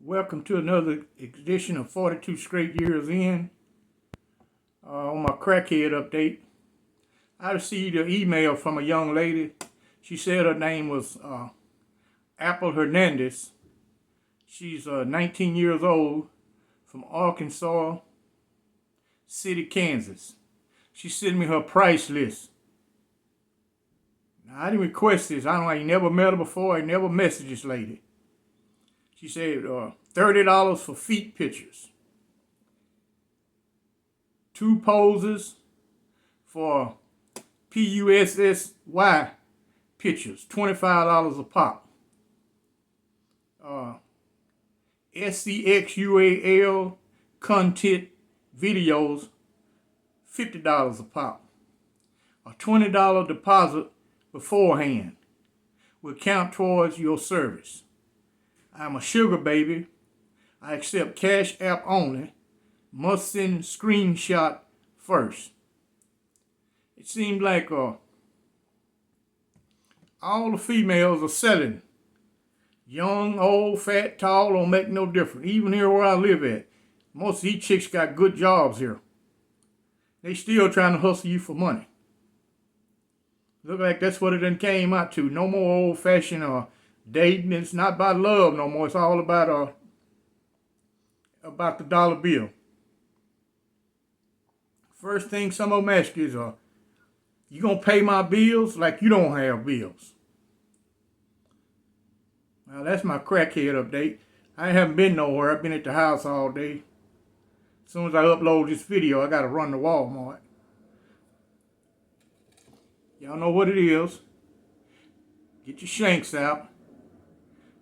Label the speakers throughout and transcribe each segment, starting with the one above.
Speaker 1: Welcome to another edition of 42 Straight Years In. On my Crackhead update, I received an email from a young lady. She said her name was Apple Hernandez. She's 19 years old from Arkansas City, Kansas. She sent me her price list. Now, I didn't request this. I ain't never met her before. I never messaged this lady. She said $30 for feet pictures. 2 poses for PUSSY pictures, $25 a pop. SCXUAL content videos, $50 a pop. A $20 deposit beforehand will count towards your service. I'm a sugar baby. I accept Cash App only. Must send screenshot first. It seems like all the females are selling. Young, old, fat, tall, don't make no difference. Even here where I live at, most of these chicks got good jobs here. They still trying to hustle you for money. Look like that's what it done came out to. No more old-fashioned dating. It's not about love no more. It's all about the dollar bill. First thing some of them ask you is, you gonna pay my bills like you don't have bills? Well, that's my Crackhead update. I haven't been nowhere. I've been at the house all day. As soon as I upload this video, I gotta run to Walmart. Y'all know what it is. Get your shanks out.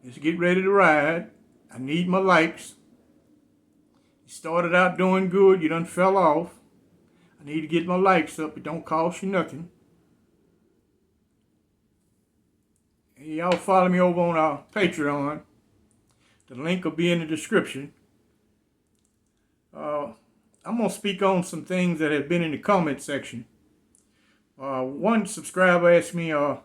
Speaker 1: Let's get ready to ride. I need my likes. You started out doing good. You done fell off. I need to get my likes up. It don't cost you nothing. And y'all follow me over on our Patreon. The link will be in the description. I'm going to speak on some things that have been in the comment section. One subscriber asked me to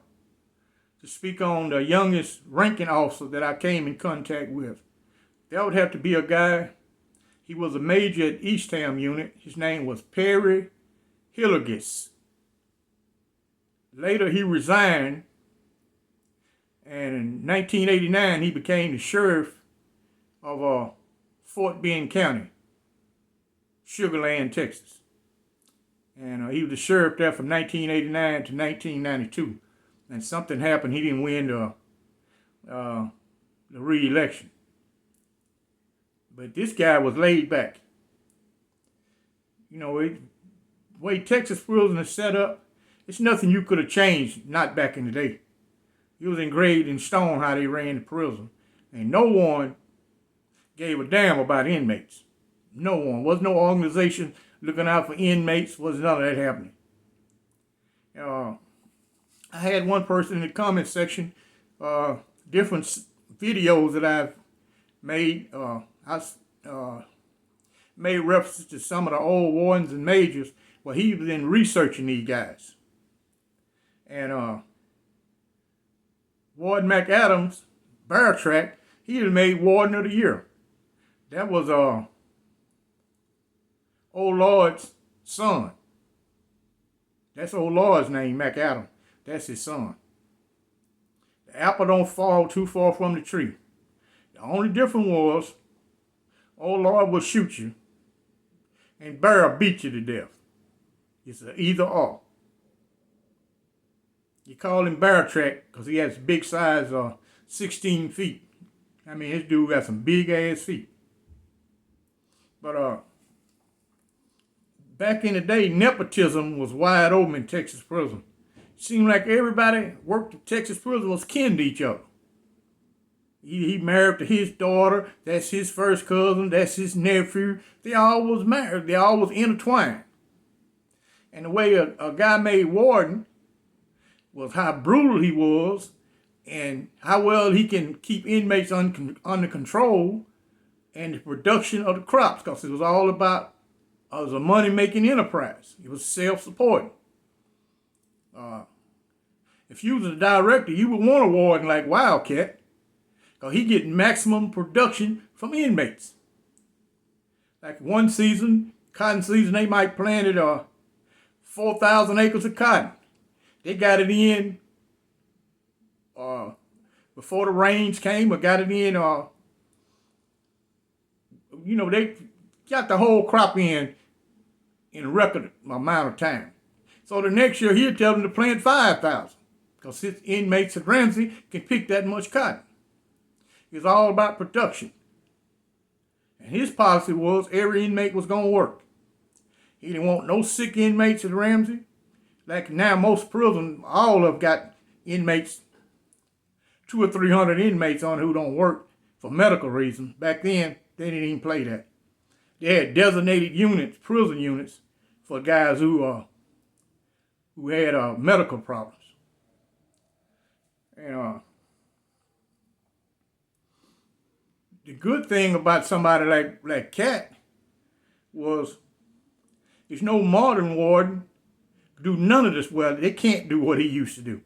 Speaker 1: speak on the youngest ranking officer that I came in contact with. That would have to be a guy. He was a major at Eastham unit. His name was Perry Hilligus. Later he resigned, and in 1989 he became the sheriff of Fort Bend County, Sugar Land, Texas. And he was the sheriff there from 1989 to 1992. And something happened. He didn't win the re-election. But this guy was laid back. You know, the way Texas prison is set up, it's nothing you could have changed not back in the day. It was engraved in stone how they ran the prison. And no one gave a damn about inmates. No one. Wasn't no organization looking out for inmates. Wasn't none of that happening. I had one person in the comment section, different videos that I've made. I made references to some of the old wardens and majors where he was in researching these guys. And Warden McAdams, Bear Track, he was made Warden of the Year. That was old Lord's son. That's old Lord's name, McAdams. That's his son. The apple don't fall too far from the tree. The only difference was, old Lord will shoot you, and Bear will beat you to death. It's an either or. You call him Bear Track because he has big size, 16 feet. I mean, this dude got some big ass feet. But back in the day, nepotism was wide open in Texas prison. Seemed like everybody worked at Texas prison was kin to each other. He married to his daughter. That's his first cousin. That's his nephew. They all was married. They all was intertwined. And the way a guy made Warden was how brutal he was and how well he can keep inmates under control and the production of the crops, because it was all about, it was a money-making enterprise. It was self-supporting. If you was a director, you would want a warden like Wildcat. Because he get maximum production from inmates. Like one season, cotton season, they might planted 4,000 acres of cotton. They got it in before the rains came, or got it in, they got the whole crop in a record amount of time. So the next year, he'll tell them to plant 5,000 because his inmates at Ramsey can pick that much cotton. It's all about production. And his policy was every inmate was going to work. He didn't want no sick inmates at Ramsey. Like now, most prisons, all of got inmates, 200 or 300 inmates on who don't work for medical reasons. Back then, they didn't even play that. They had designated units, prison units, for guys who had medical problems. And the good thing about somebody like Cat was there's no modern warden do none of this well. They can't do what he used to do.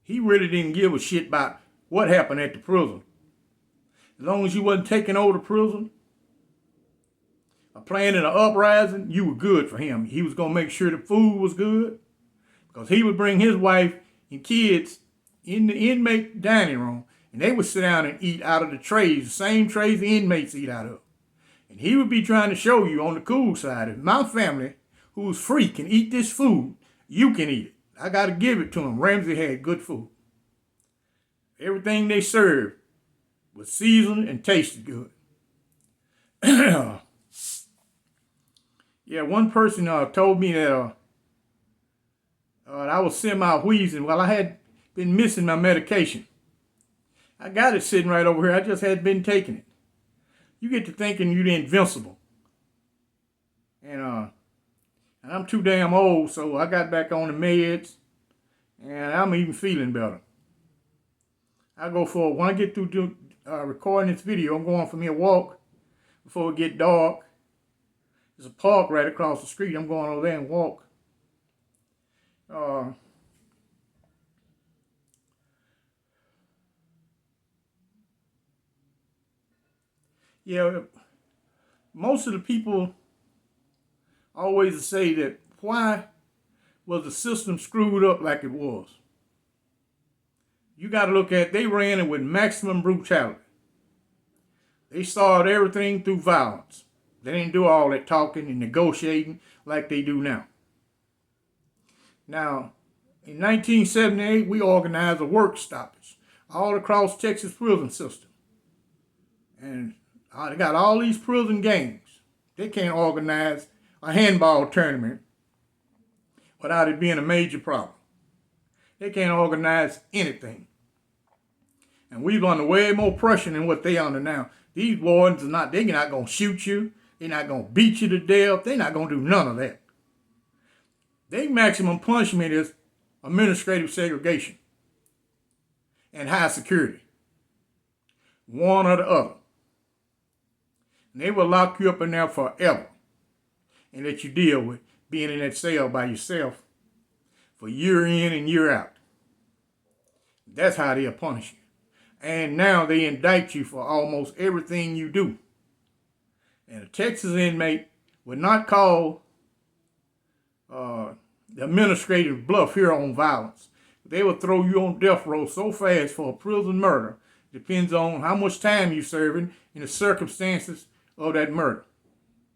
Speaker 1: He really didn't give a shit about what happened at the prison. As long as you wasn't taking over the prison or planning an uprising, you were good for him. He was going to make sure the food was good because he would bring his wife and kids in the inmate dining room and they would sit down and eat out of the trays, the same trays the inmates eat out of. And he would be trying to show you on the cool side, if my family, who's free, can eat this food, you can eat it. I got to give it to him. Ramsey had good food. Everything they served was seasoned and tasted good. Yeah, one person told me that I was semi-wheezing. Well, I had been missing my medication. I got it sitting right over here. I just had been taking it. You get to thinking you're invincible. And I'm too damn old, so I got back on the meds, and I'm even feeling better. When I get through recording this video, I'm going for me a walk before it get dark. There's a park right across the street. I'm going over there and walk. Yeah, most of the people always say that why was the system screwed up like it was? You got to look at, they ran it with maximum brutality. They started everything through violence. They didn't do all that talking and negotiating like they do now. Now, in 1978, we organized a work stoppage all across Texas prison system. And they got all these prison gangs. They can't organize a handball tournament without it being a major problem. They can't organize anything. And we've under way more pressure than what they under now. These wardens they're not going to shoot you. They're not going to beat you to death. They're not going to do none of that. Their maximum punishment is administrative segregation and high security. One or the other. And they will lock you up in there forever and let you deal with being in that cell by yourself for year in and year out. That's how they'll punish you. And now they indict you for almost everything you do. And a Texas inmate would not call the administrative bluff here on violence. They will throw you on death row so fast for a prison murder. Depends on how much time you're serving and the circumstances of that murder.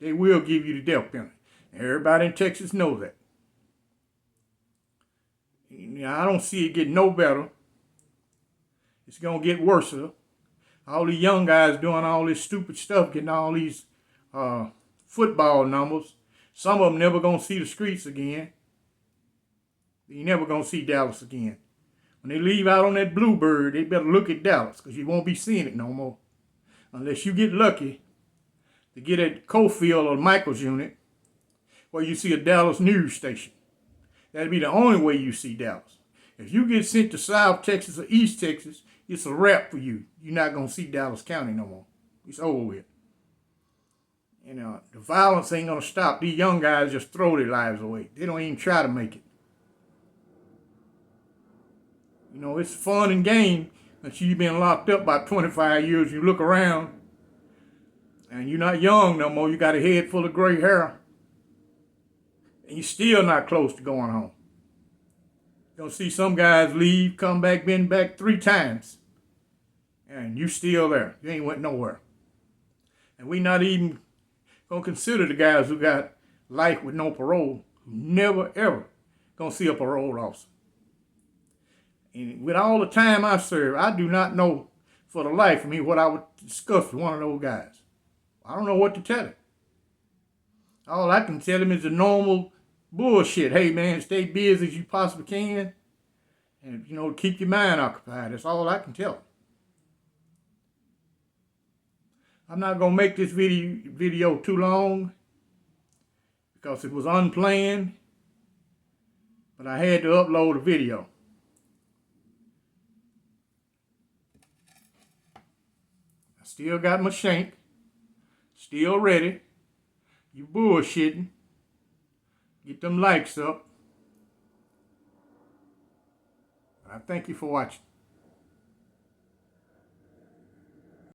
Speaker 1: They will give you the death penalty. Everybody in Texas knows that. I don't see it getting no better. It's going to get worse. All the young guys doing all this stupid stuff, getting all these football numbers. Some of them never going to see the streets again. You never going to see Dallas again. When they leave out on that Bluebird, they better look at Dallas because you won't be seeing it no more. Unless you get lucky to get at Cofield or Michael's unit where you see a Dallas news station. That'd be the only way you see Dallas. If you get sent to South Texas or East Texas, it's a wrap for you. You're not going to see Dallas County no more. It's over with. The violence ain't going to stop. These young guys just throw their lives away. They don't even try to make it. It's fun and game And you've been locked up about 25 years. You look around, and you're not young no more. You got a head full of gray hair, and you're still not close to going home. You're going to see some guys leave, come back, been back 3 times, and you still there. You ain't went nowhere. And we not even going to consider the guys who got life with no parole, who never, ever going to see a parole officer. And with all the time I served, I do not know for the life of me what I would discuss with one of those guys. I don't know what to tell him. All I can tell him is the normal bullshit. Hey, man, stay busy as you possibly can. And, keep your mind occupied. That's all I can tell him. I'm not going to make this video too long because it was unplanned. But I had to upload a video. I still got my shank. Still ready. You bullshitting. Get them likes up. I thank you for watching.